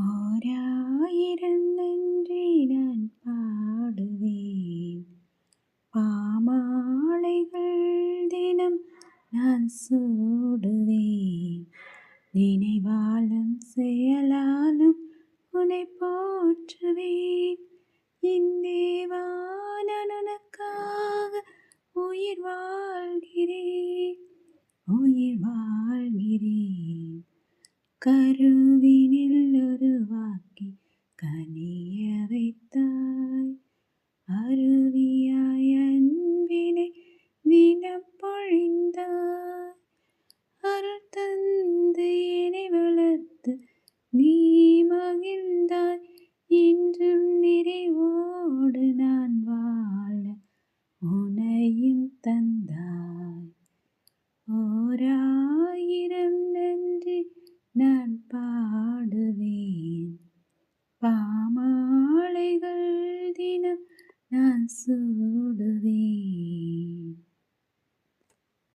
ஓராயிரம் நன்றி நான் பாடுவேன். பாமாலைகள் தினம் நான் சூடுவேன். நினைவாலும் செயலாலும் உன்னை போற்றுவேன். இந்தேவா நான் உனக்காக உயிர் வாழ்கிறேன், உயிர் வாழ்கிறேன். கருவினில் உருவாக்கி கனிய வைத்தாய். அருவியாய் அன்பினை தினம் பொழிந்தாய். அருள் தந்து என்னை வளர்த்து நீ மகிழ்ந்தாய். இன்றும் நிறைவோடு நான் வாழ உனையும் தந்தாய். ஓராயிரம் நன்றி நான் பாடுவேன். பாமாலைகள் தினம் நான் சூடுவேன்.